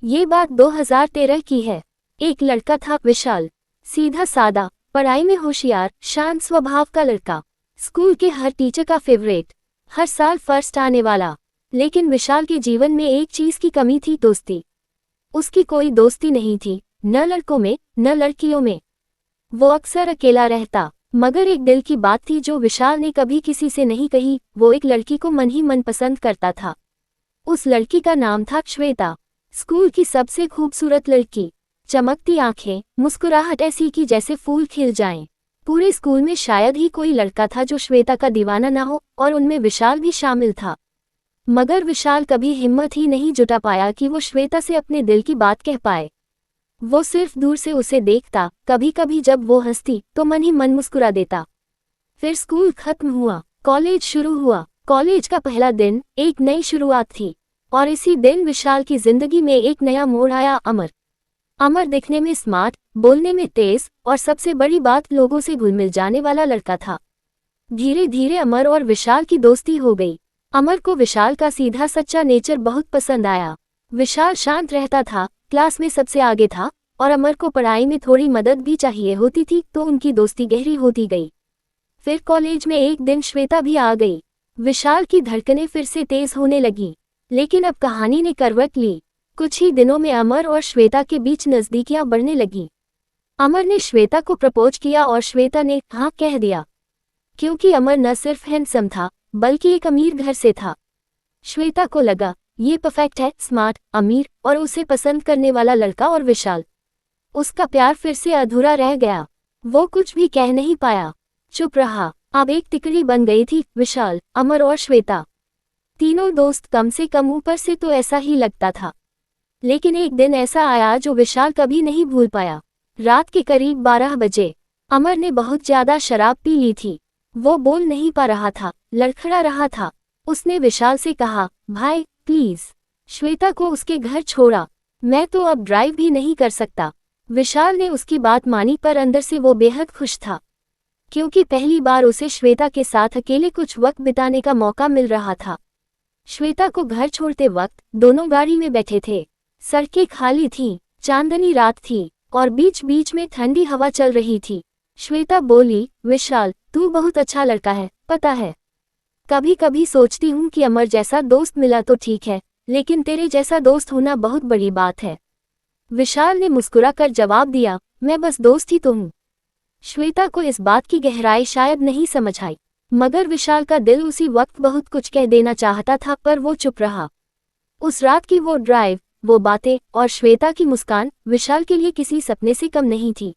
ये बात 2013 की है। एक लड़का था विशाल, सीधा सादा, पढ़ाई में होशियार, शांत स्वभाव का लड़का, स्कूल के हर टीचर का फेवरेट, हर साल फर्स्ट आने वाला। लेकिन विशाल के जीवन में एक चीज की कमी थी, दोस्ती। उसकी कोई दोस्ती नहीं थी, न लड़कों में न लड़कियों में। वो अक्सर अकेला रहता। मगर एक दिल की बात थी जो विशाल ने कभी किसी से नहीं कही। वो एक लड़की को मन ही मन पसंद करता था। उस लड़की का नाम था श्वेता। स्कूल की सबसे खूबसूरत लड़की, चमकती आंखें, मुस्कुराहट ऐसी कि जैसे फूल खिल जाएं। पूरे स्कूल में शायद ही कोई लड़का था जो श्वेता का दीवाना ना हो, और उनमें विशाल भी शामिल था। मगर विशाल कभी हिम्मत ही नहीं जुटा पाया कि वो श्वेता से अपने दिल की बात कह पाए। वो सिर्फ दूर से उसे देखता, कभी कभी जब वो हंसती तो मन ही मन मुस्कुरा देता। फिर स्कूल खत्म हुआ, कॉलेज शुरू हुआ। कॉलेज का पहला दिन एक नई शुरुआत थी, और इसी दिन विशाल की जिंदगी में एक नया मोड़ आया। अमर दिखने में स्मार्ट, बोलने में तेज, और सबसे बड़ी बात, लोगों से घुल मिल जाने वाला लड़का था। धीरे धीरे अमर और विशाल की दोस्ती हो गई। अमर को विशाल का सीधा सच्चा नेचर बहुत पसंद आया। विशाल शांत रहता था, क्लास में सबसे आगे था, और अमर को पढ़ाई में थोड़ी मदद भी चाहिए होती थी, तो उनकी दोस्ती गहरी होती गई। फिर कॉलेज में एक दिन श्वेता भी आ गई। विशाल की धड़कनें फिर से तेज होने लगी। लेकिन अब कहानी ने करवट ली। कुछ ही दिनों में अमर और श्वेता के बीच नजदीकियां बढ़ने लगी। अमर ने श्वेता को प्रपोज किया और श्वेता ने हाँ कह दिया, क्योंकि अमर न सिर्फ हैंडसम था बल्कि एक अमीर घर से था। श्वेता को लगा ये परफेक्ट है, स्मार्ट, अमीर और उसे पसंद करने वाला लड़का। और विशाल, उसका प्यार फिर से अधूरा रह गया। वो कुछ भी कह नहीं पाया, चुप रहा। अब एक तिकड़ी बन गई थी, विशाल, अमर और श्वेता, तीनों दोस्त। कम से कम ऊपर से तो ऐसा ही लगता था। लेकिन एक दिन ऐसा आया जो विशाल कभी नहीं भूल पाया। रात के करीब 12 बजे अमर ने बहुत ज्यादा शराब पी ली थी। वो बोल नहीं पा रहा था, लड़खड़ा रहा था। उसने विशाल से कहा, भाई प्लीज श्वेता को उसके घर छोड़ा, मैं तो अब ड्राइव भी नहीं कर सकता। विशाल ने उसकी बात मानी, पर अंदर से वो बेहद खुश था, क्योंकि पहली बार उसे श्वेता के साथ अकेले कुछ वक्त बिताने का मौका मिल रहा था। श्वेता को घर छोड़ते वक्त दोनों गाड़ी में बैठे थे। सड़कें खाली थीं, चांदनी रात थी, और बीच बीच में ठंडी हवा चल रही थी। श्वेता बोली, विशाल, तू बहुत अच्छा लड़का है, पता है। कभी कभी सोचती हूँ कि अमर जैसा दोस्त मिला तो ठीक है, लेकिन तेरे जैसा दोस्त होना बहुत बड़ी बात है। विशाल ने मुस्कुराकर जवाब दिया, मैं बस दोस्त ही तो हूँ। श्वेता को इस बात की गहराई शायद नहीं समझ आई, मगर विशाल का दिल उसी वक्त बहुत कुछ कह देना चाहता था, पर वो चुप रहा। उस रात की वो ड्राइव, वो बातें और श्वेता की मुस्कान विशाल के लिए किसी सपने से कम नहीं थी।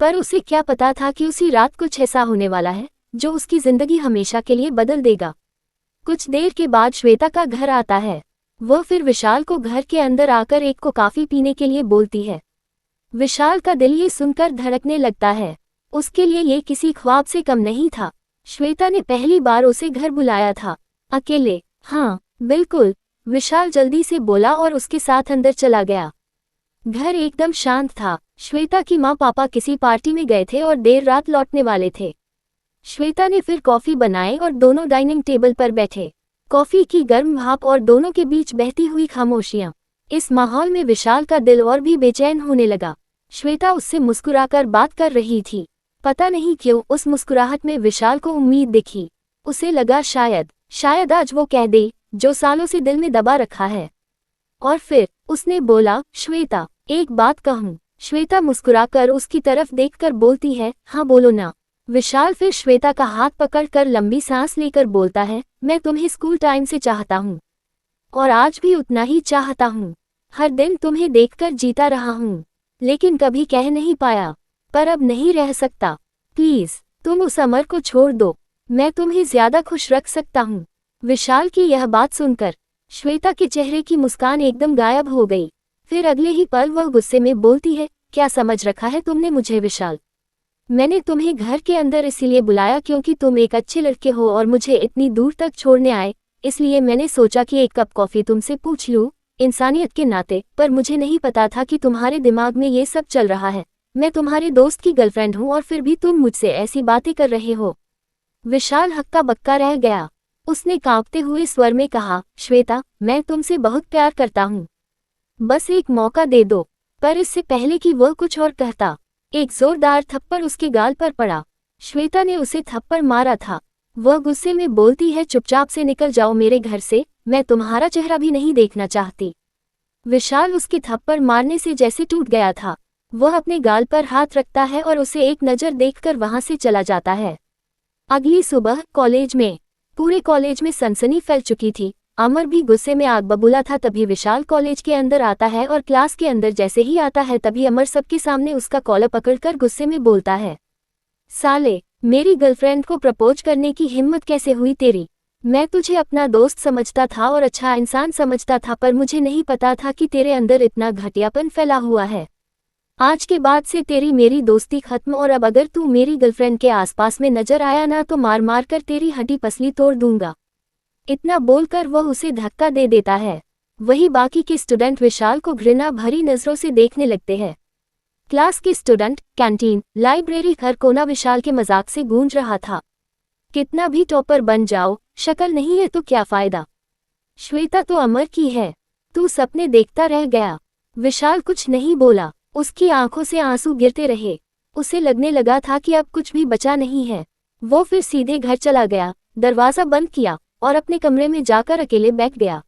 पर उसे क्या पता था कि उसी रात कुछ ऐसा होने वाला है जो उसकी जिंदगी हमेशा के लिए बदल देगा। कुछ देर के बाद श्वेता का घर आता है। वह फिर विशाल को घर के अंदर आकर एक को कॉफी पीने के लिए बोलती है। विशाल का दिल ये सुनकर धड़कने लगता है। उसके लिए ये किसी ख्वाब से कम नहीं था। श्वेता ने पहली बार उसे घर बुलाया था, अकेले। हाँ बिल्कुल, विशाल जल्दी से बोला और उसके साथ अंदर चला गया। घर एकदम शांत था। श्वेता की माँ पापा किसी पार्टी में गए थे और देर रात लौटने वाले थे। श्वेता ने फिर कॉफी बनाई और दोनों डाइनिंग टेबल पर बैठे। कॉफी की गर्म भाप और दोनों के बीच बहती हुई खामोशियां। इस माहौल में विशाल का दिल और भी बेचैन होने लगा। श्वेता उससे मुस्कुराकर बात कर रही थी। पता नहीं क्यों उस मुस्कुराहट में विशाल को उम्मीद दिखी। उसे लगा शायद आज वो कह दे जो सालों से दिल में दबा रखा है। और फिर उसने बोला, श्वेता, एक बात कहूँ। श्वेता मुस्कुराकर उसकी तरफ देखकर बोलती है, हाँ बोलो ना। विशाल फिर श्वेता का हाथ पकड़कर लंबी सांस लेकर बोलता है, मैं तुम्हें स्कूल टाइम से चाहता हूँ, और आज भी उतना ही चाहता हूँ। हर दिन तुम्हें देखकर जीता रहा हूँ, लेकिन कभी कह नहीं पाया। पर अब नहीं रह सकता। प्लीज तुम उस अमर को छोड़ दो, मैं तुम्हें ज्यादा खुश रख सकता हूँ। विशाल की यह बात सुनकर श्वेता के चेहरे की मुस्कान एकदम गायब हो गई। फिर अगले ही पल वह गुस्से में बोलती है, क्या समझ रखा है तुमने मुझे विशाल? मैंने तुम्हें घर के अंदर इसीलिए बुलाया क्योंकि तुम एक अच्छे लड़के हो और मुझे इतनी दूर तक छोड़ने आए, इसलिए मैंने सोचा कि एक कप कॉफी तुमसे पूछ लूं, इंसानियत के नाते। पर मुझे नहीं पता था कि तुम्हारे दिमाग में ये सब चल रहा है। मैं तुम्हारे दोस्त की गर्लफ्रेंड हूँ और फिर भी तुम मुझसे ऐसी बातें कर रहे हो। विशाल हक्का बक्का रह गया। उसने कांपते हुए स्वर में कहा, श्वेता, मैं तुमसे बहुत प्यार करता हूँ। बस एक मौका दे दो। पर इससे पहले कि वह कुछ और कहता, एक जोरदार थप्पड़ उसके गाल पर पड़ा। श्वेता ने उसे थप्पड़ मारा था। वह गुस्से में बोलती है, चुपचाप से निकल जाओ मेरे घर से, मैं तुम्हारा चेहरा भी नहीं देखना चाहती। विशाल उसके थप्पड़ मारने से जैसे टूट गया था। वह अपने गाल पर हाथ रखता है और उसे एक नज़र देखकर वहां से चला जाता है। अगली सुबह कॉलेज में पूरे कॉलेज में सनसनी फैल चुकी थी। अमर भी गुस्से में आग बबूला था। तभी विशाल कॉलेज के अंदर आता है और क्लास के अंदर जैसे ही आता है तभी अमर सबके सामने उसका कॉलर पकड़कर गुस्से में बोलता है, साले, मेरी गर्लफ्रेंड को प्रपोज करने की हिम्मत कैसे हुई तेरी? मैं तुझे अपना दोस्त समझता था और अच्छा इंसान समझता था, पर मुझे नहीं पता था कि तेरे अंदर इतना घटियापन फैला हुआ है। आज के बाद से तेरी मेरी दोस्ती खत्म, और अब अगर तू मेरी गर्लफ्रेंड के आसपास में नजर आया ना तो मार मार कर तेरी हड्डी पसली तोड़ दूंगा। इतना बोलकर वह उसे धक्का दे देता है। वही बाकी के स्टूडेंट विशाल को घृणा भरी नजरों से देखने लगते हैं। क्लास के स्टूडेंट, कैंटीन, लाइब्रेरी, हर कोना विशाल के मजाक से गूंज रहा था। कितना भी टॉपर बन जाओ, शक्ल नहीं है तो क्या फायदा? श्वेता तो अमर की है, तू सपने देखता रह गया। विशाल कुछ नहीं बोला। उसकी आंखों से आंसू गिरते रहे। उसे लगने लगा था कि अब कुछ भी बचा नहीं है। वो फिर सीधे घर चला गया, दरवाजा बंद किया और अपने कमरे में जाकर अकेले बैठ गया।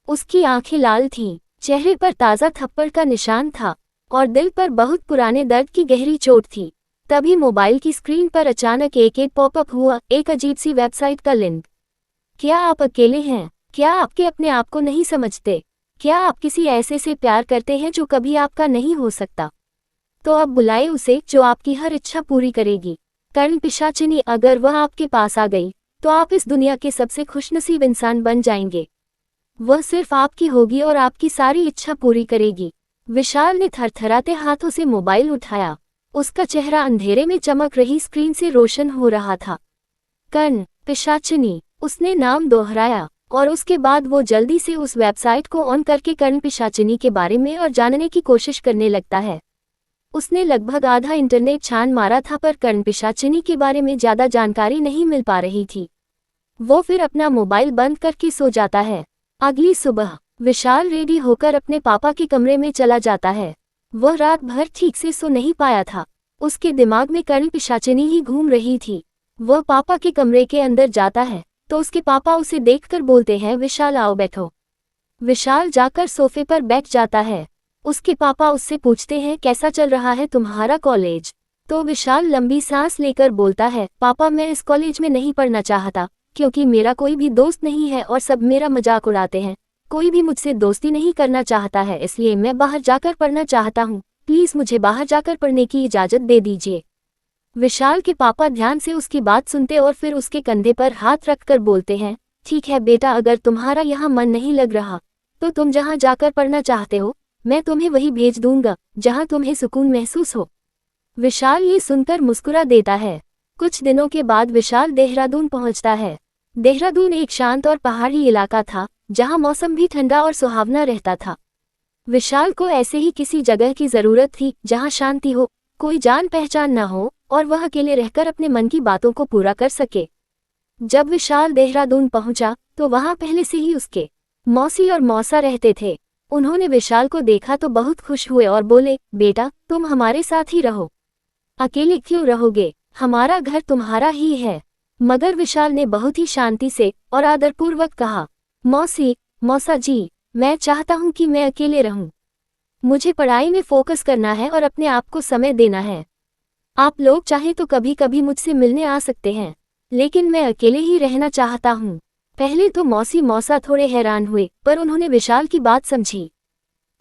उसकी आंखें लाल थीं, चेहरे पर ताज़ा थप्पड़ का निशान था और दिल पर बहुत पुराने दर्द की गहरी चोट थी। तभी मोबाइल की स्क्रीन पर अचानक एक पॉपअप हुआ, एक अजीब सी वेबसाइट का लिंक। क्या आप अकेले हैं? क्या आपके अपने आप को नहीं समझते? क्या आप किसी ऐसे से प्यार करते हैं जो कभी आपका नहीं हो सकता? तो अब बुलाए उसे जो आपकी हर इच्छा पूरी करेगी। कर्ण पिशाचिनी, अगर वह आपके पास आ गई तो आप इस दुनिया के सबसे खुशनसीब इंसान बन जाएंगे। वह सिर्फ आपकी होगी और आपकी सारी इच्छा पूरी करेगी। विशाल ने थरथराते हाथों से मोबाइल उठाया। उसका चेहरा अंधेरे में चमक रही स्क्रीन से रोशन हो रहा था। कर्ण पिशाचिनी, उसने नाम दोहराया और उसके बाद वो जल्दी से उस वेबसाइट को ऑन करके कर्ण पिशाचिनी के बारे में और जानने की कोशिश करने लगता है। उसने लगभग आधा इंटरनेट छान मारा था पर कर्ण पिशाचिनी के बारे में ज़्यादा जानकारी नहीं मिल पा रही थी। वो फिर अपना मोबाइल बंद करके सो जाता है। अगली सुबह विशाल रेडी होकर अपने पापा के कमरे में चला जाता है। वह रात भर ठीक से सो नहीं पाया था। उसके दिमाग में कर्ण पिशाचिनी ही घूम रही थी। वह पापा के कमरे के अंदर जाता है तो उसके पापा उसे देखकर बोलते हैं, विशाल आओ बैठो। विशाल जाकर सोफे पर बैठ जाता है। उसके पापा उससे पूछते हैं, कैसा चल रहा है तुम्हारा कॉलेज? तो विशाल लंबी सांस लेकर बोलता है, पापा मैं इस कॉलेज में नहीं पढ़ना चाहता क्योंकि मेरा कोई भी दोस्त नहीं है और सब मेरा मजाक उड़ाते हैं। कोई भी मुझसे दोस्ती नहीं करना चाहता है, इसलिए मैं बाहर जाकर पढ़ना चाहता हूँ। प्लीज़ मुझे बाहर जाकर पढ़ने की इजाज़त दे दीजिए। विशाल के पापा ध्यान से उसकी बात सुनते और फिर उसके कंधे पर हाथ रखकर बोलते हैं, ठीक है बेटा, अगर तुम्हारा यहाँ मन नहीं लग रहा तो तुम जहाँ जाकर पढ़ना चाहते हो मैं तुम्हें वही भेज दूंगा जहाँ तुम्हें सुकून महसूस हो। विशाल ये सुनकर मुस्कुरा देता है। कुछ दिनों के बाद विशाल देहरादून पहुँचता है। देहरादून एक शांत और पहाड़ी इलाका था जहाँ मौसम भी ठंडा और सुहावना रहता था। विशाल को ऐसे ही किसी जगह की ज़रूरत थी जहाँ शांति हो, कोई जान पहचान न हो और वह अकेले रहकर अपने मन की बातों को पूरा कर सके। जब विशाल देहरादून पहुंचा तो वहां पहले से ही उसके मौसी और मौसा रहते थे। उन्होंने विशाल को देखा तो बहुत खुश हुए और बोले, बेटा तुम हमारे साथ ही रहो, अकेले क्यों रहोगे, हमारा घर तुम्हारा ही है। मगर विशाल ने बहुत ही शांति से और आदरपूर्वक कहा, मौसी, मौसा जी, मैं चाहता हूं कि मैं अकेले रहूं। मुझे पढ़ाई में फोकस करना है और अपने आप को समय देना है। आप लोग चाहे तो कभी कभी मुझसे मिलने आ सकते हैं, लेकिन मैं अकेले ही रहना चाहता हूँ। पहले तो मौसी मौसा थोड़े हैरान हुए पर उन्होंने विशाल की बात समझी।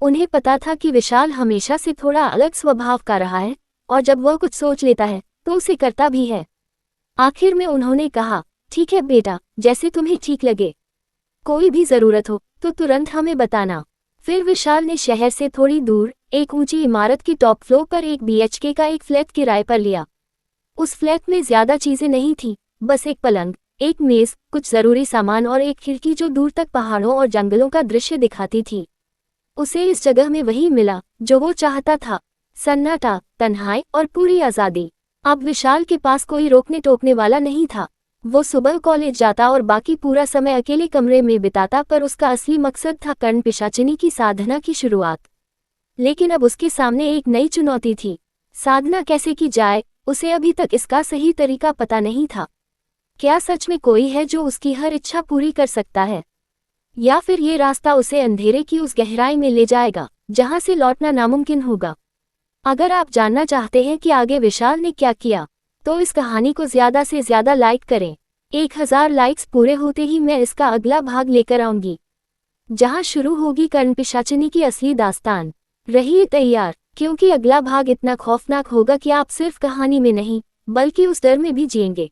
उन्हें पता था कि विशाल हमेशा से थोड़ा अलग स्वभाव का रहा है और जब वह कुछ सोच लेता है तो उसे करता भी है। आखिर में उन्होंने कहा, ठीक है बेटा, जैसे तुम्हें ठीक लगे। कोई भी ज़रूरत हो तो तुरंत हमें बताना। फिर विशाल ने शहर से थोड़ी दूर एक ऊंची इमारत की टॉप फ्लोर पर एक BHK का एक फ्लैट किराए पर लिया। उस फ्लैट में ज़्यादा चीज़ें नहीं थी, बस एक पलंग, एक मेज़, कुछ ज़रूरी सामान और एक खिड़की जो दूर तक पहाड़ों और जंगलों का दृश्य दिखाती थी। उसे इस जगह में वही मिला जो वो चाहता था, सन्नाटा, तन्हाई और पूरी आज़ादी। अब विशाल के पास कोई रोकने टोकने वाला नहीं था। वो सुबह कॉलेज जाता और बाकी पूरा समय अकेले कमरे में बिताता, पर उसका असली मकसद था कर्ण पिशाचिनी की साधना की शुरुआत। लेकिन अब उसके सामने एक नई चुनौती थी। साधना कैसे की जाए, उसे अभी तक इसका सही तरीका पता नहीं था। क्या सच में कोई है जो उसकी हर इच्छा पूरी कर सकता है, या फिर ये रास्ता उसे अंधेरे की उस गहराई में ले जाएगा जहां से लौटना नामुमकिन होगा। अगर आप जानना चाहते हैं कि आगे विशाल ने क्या किया, तो इस कहानी को ज़्यादा से ज़्यादा लाइक करें। 1000 लाइक्स पूरे होते ही मैं इसका अगला भाग लेकर आऊंगी, जहां शुरू होगी कर्ण पिशाचिनी की असली दास्तान। रहिए तैयार, क्योंकि अगला भाग इतना खौफनाक होगा कि आप सिर्फ कहानी में नहीं बल्कि उस डर में भी जिएंगे।